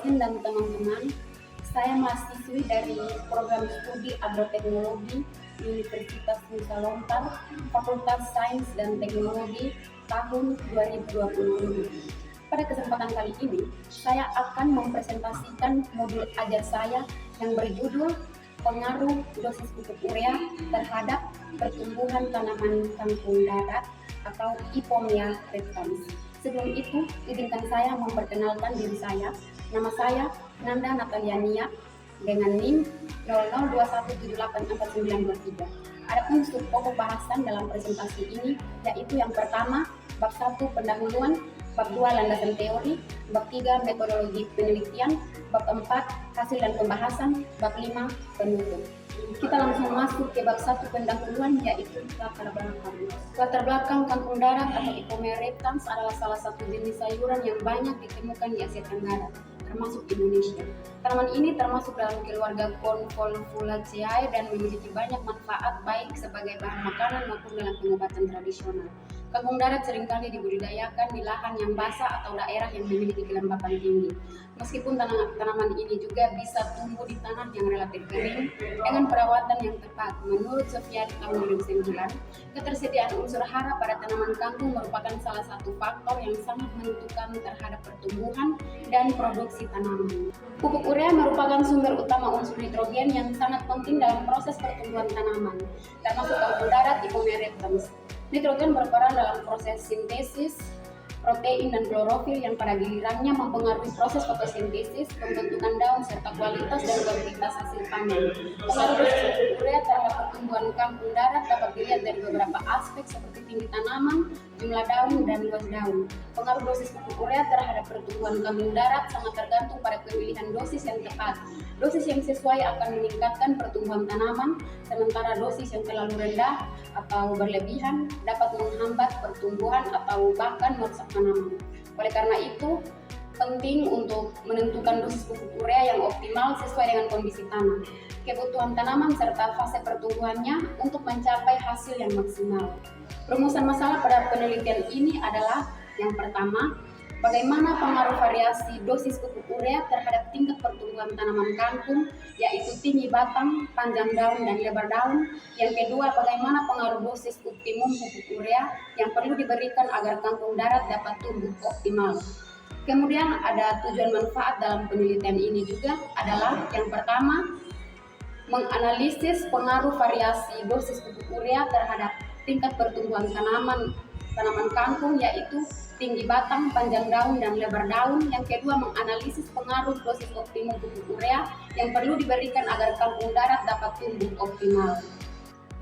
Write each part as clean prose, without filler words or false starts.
dosen dan teman-teman. Saya mahasiswi dari program studi agroteknologi Universitas Nusa Lompar, Fakultas Sains dan Teknologi tahun 2020. Pada kesempatan kali ini, saya akan mempresentasikan modul ajar saya yang berjudul Pengaruh dosis pupuk urea terhadap pertumbuhan tanaman kangkung darat atau Ipomea reptans. Sebelum itu, izinkan saya memperkenalkan diri saya. Nama saya Nanda Nataliania dengan NIM 0021784923. Adapun sub pokok bahasan dalam presentasi ini yaitu yang pertama, bab 1 pendahuluan, bab 2 landasan teori, bab 3 metodologi penelitian, bab 4 hasil dan pembahasan, bab 5 penutup. Kita langsung masuk ke bab 1 pendahuluan yaitu latar belakang. Latar belakang kangkung darat atau Ipomea reptans adalah salah satu jenis sayuran yang banyak ditemukan di Asia Tenggara, termasuk Indonesia. Tanaman ini termasuk dalam keluarga Convolvulaceae dan memiliki banyak manfaat baik sebagai bahan makanan maupun dalam pengobatan tradisional. Kangkung darat seringkali dibudidayakan di lahan yang basah atau daerah yang memiliki kelembapan tinggi. Meskipun tanaman ini juga bisa tumbuh di tanah yang relatif kering dengan perawatan yang tepat. Menurut Sofiani tahun 2009, ketersediaan unsur hara pada tanaman kangkung merupakan salah satu faktor yang sangat menentukan terhadap pertumbuhan dan produksi tanaman. Pupuk urea merupakan sumber utama unsur nitrogen yang sangat penting dalam proses pertumbuhan tanaman, termasuk kangkung darat Ipomea reptans. Nitrogen berperan dalam proses sintesis protein dan klorofil yang pada gilirannya mempengaruhi proses fotosintesis, pembentukan daun, serta kualitas dan kuantitas hasil panen. Pengaruh dosis pupuk urea terhadap pertumbuhan kangkung darat dapat dilihat dari beberapa aspek seperti tinggi tanaman, jumlah daun, dan luas daun. Pengaruh dosis pupuk urea terhadap pertumbuhan kangkung darat sangat tergantung pada pemilihan dosis yang tepat. Dosis yang sesuai akan meningkatkan pertumbuhan tanaman, sementara dosis yang terlalu rendah atau berlebihan dapat menghambat pertumbuhan atau bahkan merusak tanaman. Oleh karena itu, penting untuk menentukan dosis pupuk urea yang optimal sesuai dengan kondisi tanah, kebutuhan tanaman, serta fase pertumbuhannya untuk mencapai hasil yang maksimal. Rumusan masalah pada penelitian ini adalah yang pertama, bagaimana pengaruh variasi dosis pupuk urea terhadap tingkat pertumbuhan tanaman kangkung, yaitu tinggi batang, panjang daun, dan lebar daun. Yang kedua, bagaimana pengaruh dosis optimum pupuk urea yang perlu diberikan agar kangkung darat dapat tumbuh optimal. Kemudian ada tujuan manfaat dalam penelitian ini juga adalah yang pertama, menganalisis pengaruh variasi dosis pupuk urea terhadap tingkat pertumbuhan tanaman kangkung, yaitu tinggi batang, panjang daun, dan lebar daun. Yang kedua, menganalisis pengaruh dosis optimum pupuk urea yang perlu diberikan agar kangkung darat dapat tumbuh optimal.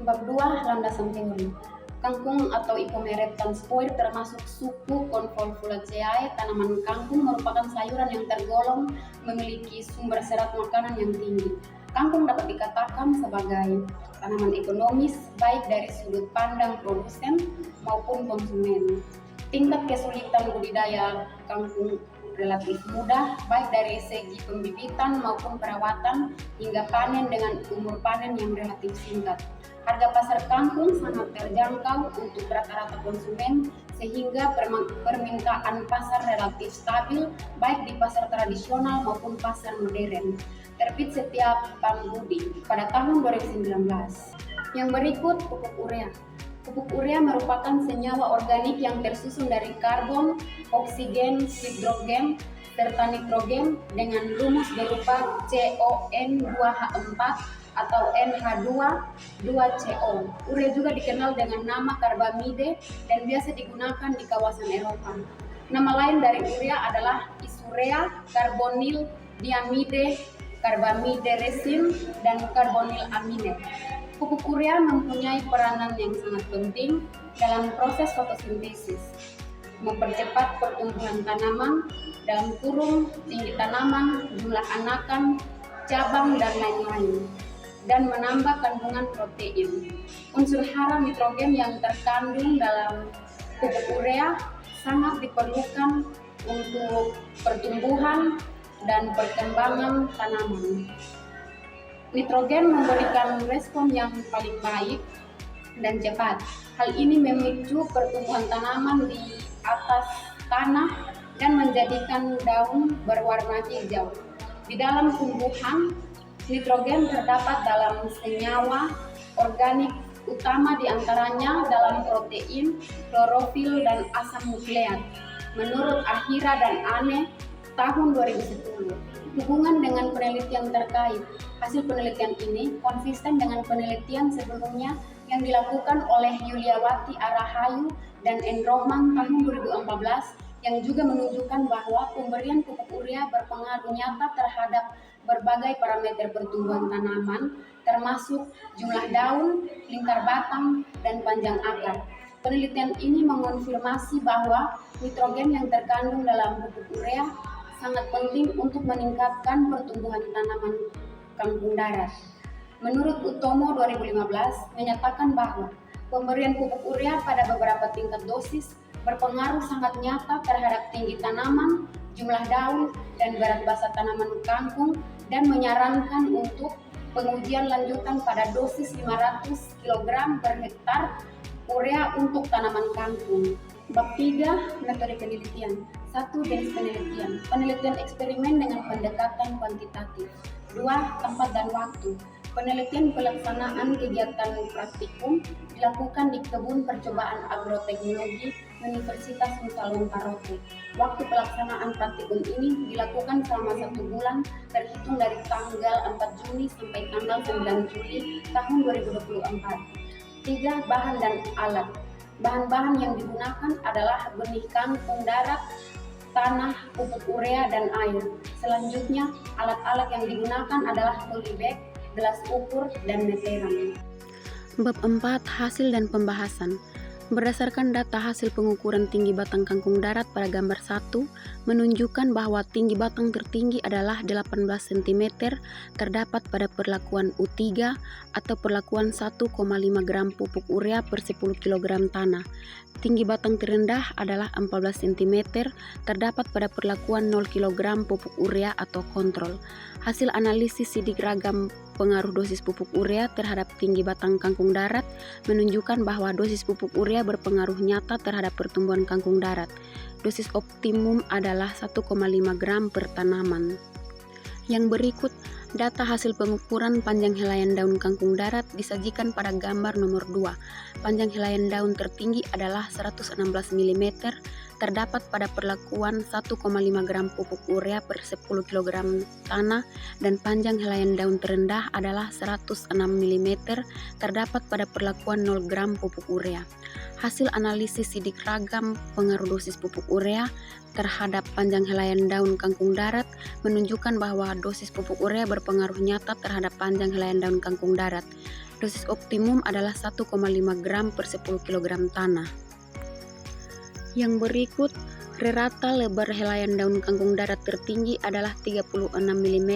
Bab 2, landasan teori. Kangkung atau Ipomea reptans termasuk suku Convolvulaceae. Tanaman kangkung merupakan sayuran yang tergolong memiliki sumber serat makanan yang tinggi. Kangkung dapat dikatakan sebagai tanaman ekonomis baik dari sudut pandang produsen maupun konsumen. Tingkat kesulitan budidaya kangkung relatif mudah, baik dari segi pembibitan maupun perawatan hingga panen dengan umur panen yang relatif singkat. Harga pasar kangkung sangat terjangkau untuk rata-rata konsumen, sehingga permintaan pasar relatif stabil baik di pasar tradisional maupun pasar modern. Terbit Setiawan Budi pada tahun 2019. Yang berikut, pupuk urea. Pupuk urea merupakan senyawa organik yang tersusun dari karbon, oksigen, hidrogen, serta nitrogen dengan rumus berupa CON2H4 atau NH2 2CO. Urea juga dikenal dengan nama karbamide dan biasa digunakan di kawasan Eropa. Nama lain dari urea adalah isurea, karbonil diamide, karbamide resin, dan karbonil amine. Pupuk urea mempunyai peranan yang sangat penting dalam proses fotosintesis, mempercepat pertumbuhan tanaman, dalam kurung, tinggi tanaman, jumlah anakan, cabang, dan lain-lain, dan menambah kandungan protein. Unsur hara nitrogen yang terkandung dalam pupuk urea sangat diperlukan untuk pertumbuhan dan perkembangan tanaman. Nitrogen memberikan respon yang paling baik dan cepat. Hal ini memicu pertumbuhan tanaman di atas tanah dan menjadikan daun berwarna hijau. Di dalam tumbuhan, nitrogen terdapat dalam senyawa organik utama diantaranya dalam protein, klorofil, dan asam nukleat. Menurut Ahira dan Ane, tahun 2010, hubungan dengan penelitian terkait. Hasil penelitian ini konsisten dengan penelitian sebelumnya yang dilakukan oleh Yuliawati Arahayu dan Enrohman tahun 2014 yang juga menunjukkan bahwa pemberian pupuk urea berpengaruh nyata terhadap berbagai parameter pertumbuhan tanaman, termasuk jumlah daun, lingkar batang, dan panjang akar. Penelitian ini mengonfirmasi bahwa nitrogen yang terkandung dalam pupuk urea sangat penting untuk meningkatkan pertumbuhan tanaman kangkung darat. Menurut Utomo 2015 menyatakan bahwa pemberian pupuk urea pada beberapa tingkat dosis berpengaruh sangat nyata terhadap tinggi tanaman, jumlah daun, dan berat basa tanaman kangkung, dan menyarankan untuk pengujian lanjutan pada dosis 500 kg per hektar urea untuk tanaman kangkung. Bab 3. Metode penelitian. 1. Jenis penelitian. Penelitian eksperimen dengan pendekatan kuantitatif. 2. Tempat dan waktu. Penelitian pelaksanaan kegiatan praktikum dilakukan di Kebun Percobaan Agroteknologi Universitas Nusa Lembongan. Waktu pelaksanaan praktikum ini dilakukan selama 1 bulan terhitung dari tanggal 4 Juni sampai tanggal 9 Juli tahun 2024. 3. Bahan dan alat. Bahan-bahan yang digunakan adalah benih kangkung darat, tanah, pupuk urea, dan air. Selanjutnya, alat-alat yang digunakan adalah polybag, gelas ukur, dan meteran. Bab 4. Hasil dan pembahasan. Berdasarkan data hasil pengukuran tinggi batang kangkung darat pada gambar 1 menunjukkan bahwa tinggi batang tertinggi adalah 18 cm terdapat pada perlakuan U3 atau perlakuan 1,5 gram pupuk urea per 10 kg tanah. Tinggi batang terendah adalah 14 cm terdapat pada perlakuan 0 kg pupuk urea atau kontrol. Hasil analisis sidik ragam pengaruh dosis pupuk urea terhadap tinggi batang kangkung darat menunjukkan bahwa dosis pupuk urea berpengaruh nyata terhadap pertumbuhan kangkung darat. Dosis optimum adalah 1,5 gram per tanaman. Yang berikut, data hasil pengukuran panjang helaian daun kangkung darat disajikan pada gambar nomor 2. Panjang helaian daun tertinggi adalah 116 mm, terdapat pada perlakuan 1,5 gram pupuk urea per 10 kg tanah, dan panjang helaian daun terendah adalah 106 mm, terdapat pada perlakuan 0 gram pupuk urea. Hasil analisis sidik ragam pengaruh dosis pupuk urea terhadap panjang helaian daun kangkung darat menunjukkan bahwa dosis pupuk urea berpengaruh nyata terhadap panjang helaian daun kangkung darat. Dosis optimum adalah 1,5 gram per 10 kg tanah. Yang berikut, rata lebar helaian daun kangkung darat tertinggi adalah 36 mm,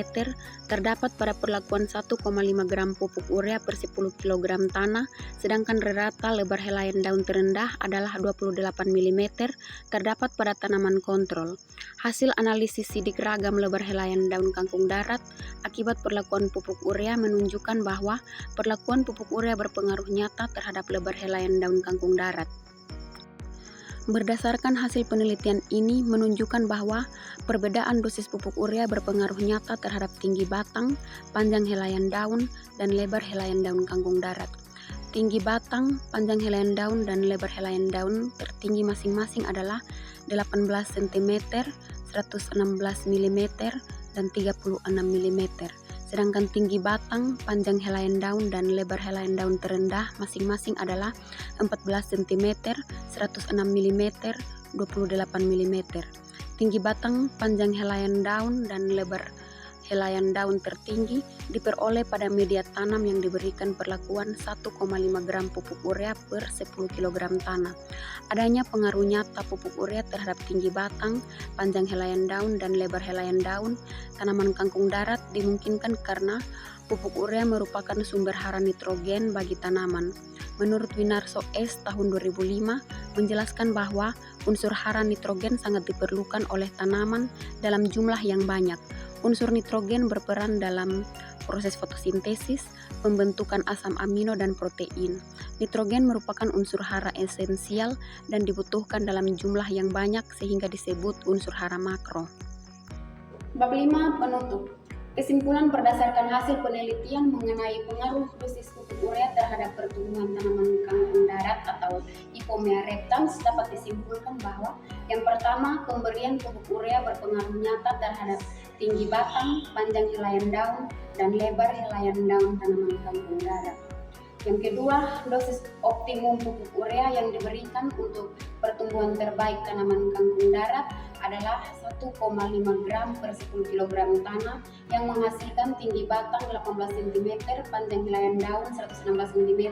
terdapat pada perlakuan 1,5 gram pupuk urea per 10 kg tanah, sedangkan rata lebar helaian daun terendah adalah 28 mm, terdapat pada tanaman kontrol. Hasil analisis sidik ragam lebar helaian daun kangkung darat akibat perlakuan pupuk urea menunjukkan bahwa perlakuan pupuk urea berpengaruh nyata terhadap lebar helaian daun kangkung darat. Berdasarkan hasil penelitian ini menunjukkan bahwa perbedaan dosis pupuk urea berpengaruh nyata terhadap tinggi batang, panjang helaian daun, dan lebar helaian daun kangkung darat. Tinggi batang, panjang helaian daun, dan lebar helaian daun tertinggi masing-masing adalah 18 cm, 116 mm, dan 36 mm. Sedangkan tinggi batang, panjang helaian daun, dan lebar helaian daun terendah masing-masing adalah 14 cm, 106 mm, 28 mm. Tinggi batang, panjang helaian daun, dan lebar helaian daun tertinggi diperoleh pada media tanam yang diberikan perlakuan 1,5 gram pupuk urea per 10 kg tanah. Adanya pengaruh nyata pupuk urea terhadap tinggi batang, panjang helaian daun, dan lebar helaian daun tanaman kangkung darat dimungkinkan karena pupuk urea merupakan sumber hara nitrogen bagi tanaman. Menurut Winarso S. tahun 2005 menjelaskan bahwa unsur hara nitrogen sangat diperlukan oleh tanaman dalam jumlah yang banyak. Unsur nitrogen berperan dalam proses fotosintesis, pembentukan asam amino dan protein. Nitrogen merupakan unsur hara esensial dan dibutuhkan dalam jumlah yang banyak sehingga disebut unsur hara makro. Bab 5 penutup. Kesimpulan berdasarkan hasil penelitian mengenai pengaruh dosis pupuk urea terhadap pertumbuhan tanaman kangkung darat atau Ipomea reptans dapat disimpulkan bahwa yang pertama, pemberian pupuk urea berpengaruh nyata terhadap tinggi batang, panjang helaian daun, dan lebar helaian daun tanaman kangkung darat. Yang kedua, dosis optimum pupuk urea yang diberikan untuk pertumbuhan terbaik tanaman kangkung darat adalah 1,5 gram per 10 kg tanah yang menghasilkan tinggi batang 18 cm, panjang helaian daun 116 cm,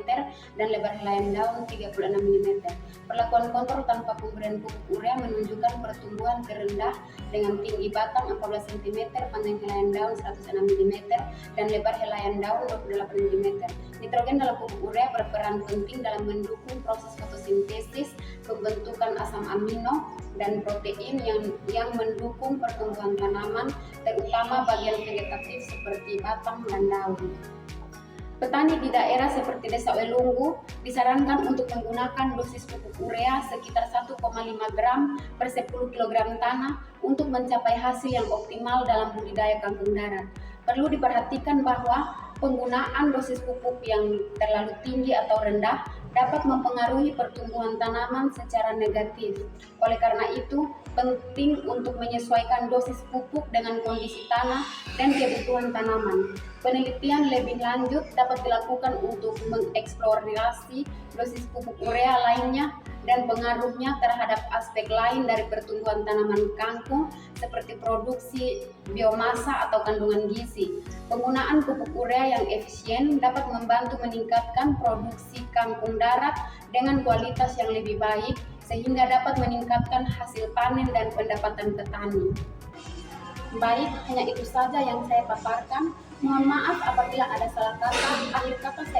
dan lebar helaian daun 36 mm. Perlakuan kontrol tanpa pemberian pupuk urea menunjukkan pertumbuhan terendah dengan tinggi batang 14 cm, panjang helaian daun 106 mm, dan lebar helaian daun 28 mm. Nitrogen dalam pupuk urea berperan penting dalam mendukung proses fotosintesis, pembentukan asam amino, dan protein yang mendukung pertumbuhan tanaman, terutama bagian vegetatif seperti batang dan daun. Petani di daerah seperti Desa Welunggu disarankan untuk menggunakan dosis pupuk urea sekitar 1,5 gram per 10 kg tanah untuk mencapai hasil yang optimal dalam budidaya kangkung darat. Perlu diperhatikan bahwa penggunaan dosis pupuk yang terlalu tinggi atau rendah dapat mempengaruhi pertumbuhan tanaman secara negatif. Oleh karena itu, penting untuk menyesuaikan dosis pupuk dengan kondisi tanah dan kebutuhan tanaman. Penelitian lebih lanjut dapat dilakukan untuk mengeksplorasi dosis pupuk urea lainnya dan pengaruhnya terhadap aspek lain dari pertumbuhan tanaman kangkung seperti produksi biomasa atau kandungan gizi. Penggunaan pupuk urea yang efisien dapat membantu meningkatkan produksi kangkung darat dengan kualitas yang lebih baik sehingga dapat meningkatkan hasil panen dan pendapatan petani. Baik, hanya itu saja yang saya paparkan. Mohon maaf apabila ada salah kata. Akhir kata saya